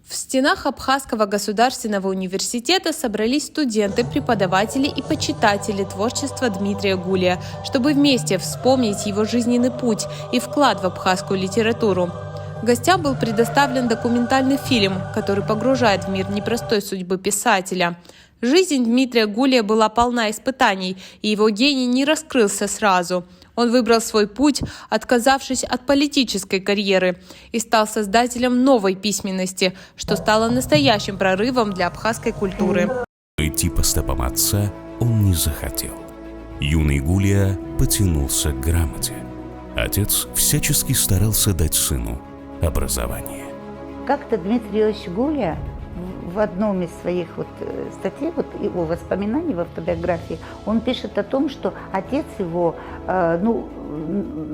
В стенах Абхазского государственного университета собрались студенты, преподаватели и почитатели творчества Дмитрия Гулия, чтобы вместе вспомнить его жизненный путь и вклад в абхазскую литературу. Гостям был предоставлен документальный фильм, который погружает в мир непростой судьбы писателя. Жизнь Дмитрия Гулия была полна испытаний, и его гений не раскрылся сразу. Он выбрал свой путь, отказавшись от политической карьеры, и стал создателем новой письменности, что стало настоящим прорывом для абхазской культуры. Идти по стопам отца он не захотел. Юный Гулия потянулся к грамоте. Отец всячески старался дать сыну образование. Как-то Дмитрий Ильич Гулия в одном из своих статей, его воспоминаний в автобиографии, он пишет о том, что отец его, в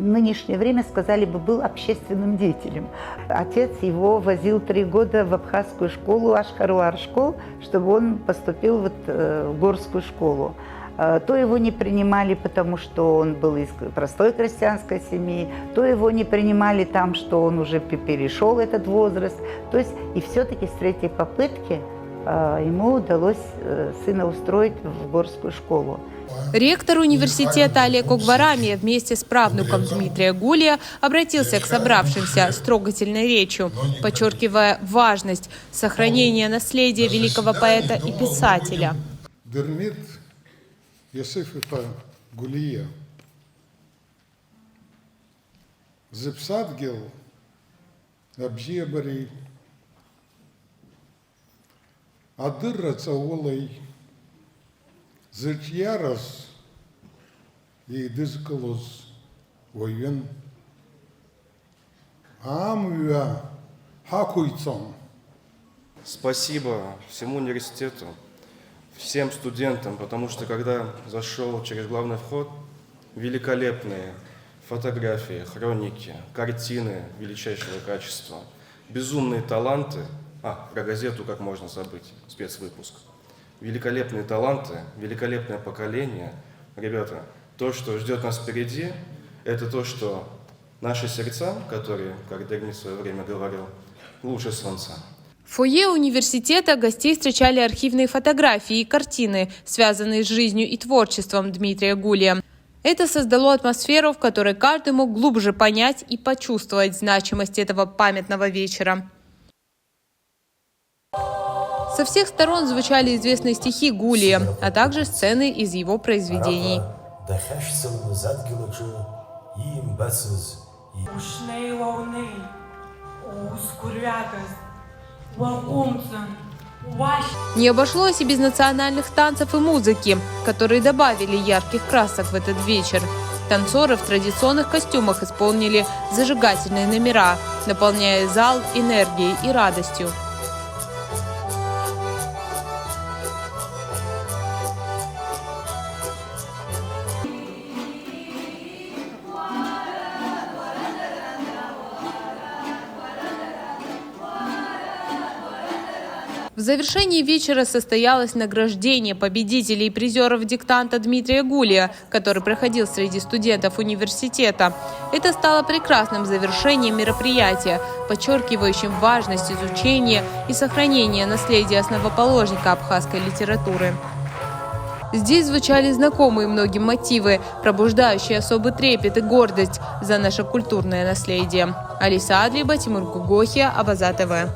нынешнее время сказали бы, был общественным деятелем. Отец его возил 3 года в абхазскую школу, Ашхаруар-школ, чтобы он поступил в горскую школу. То его не принимали, потому что он был из простой крестьянской семьи, то его не принимали там, что он уже перешел этот возраст. То есть и все-таки с 3-й попытки ему удалось сына устроить в горскую школу. Ректор университета Олег Огварамия вместе с правнуком Дмитрия Гулия обратился к собравшимся с трогательной речью, подчеркивая важность сохранения наследия великого поэта и писателя. Йосифа Гулия Зепсадгил Абжиабари Адырра Цаулай Зечьярас и Дызкалус Воен Амуя Хакуйцом. Спасибо всему университету, всем студентам, потому что когда зашел через главный вход, великолепные фотографии, хроники, картины величайшего качества, безумные таланты, про газету как можно забыть, спецвыпуск, великолепные таланты, великолепное поколение. Ребята, то, что ждет нас впереди, это то, что наши сердца, которые, как Дерни в свое время говорил, лучше солнца. В фойе университета гостей встречали архивные фотографии и картины, связанные с жизнью и творчеством Дмитрия Гулия. Это создало атмосферу, в которой каждый мог глубже понять и почувствовать значимость этого памятного вечера. Со всех сторон звучали известные стихи Гулия, а также сцены из его произведений. Не обошлось и без национальных танцев и музыки, которые добавили ярких красок в этот вечер. Танцоры в традиционных костюмах исполнили зажигательные номера, наполняя зал энергией и радостью. В завершении вечера состоялось награждение победителей и призеров диктанта Дмитрия Гулия, который проходил среди студентов университета. Это стало прекрасным завершением мероприятия, подчеркивающим важность изучения и сохранения наследия основоположника абхазской литературы. Здесь звучали знакомые многим мотивы, пробуждающие особый трепет и гордость за наше культурное наследие. Алиса Адлиба, Тимур Гугохия, Абаза ТВ.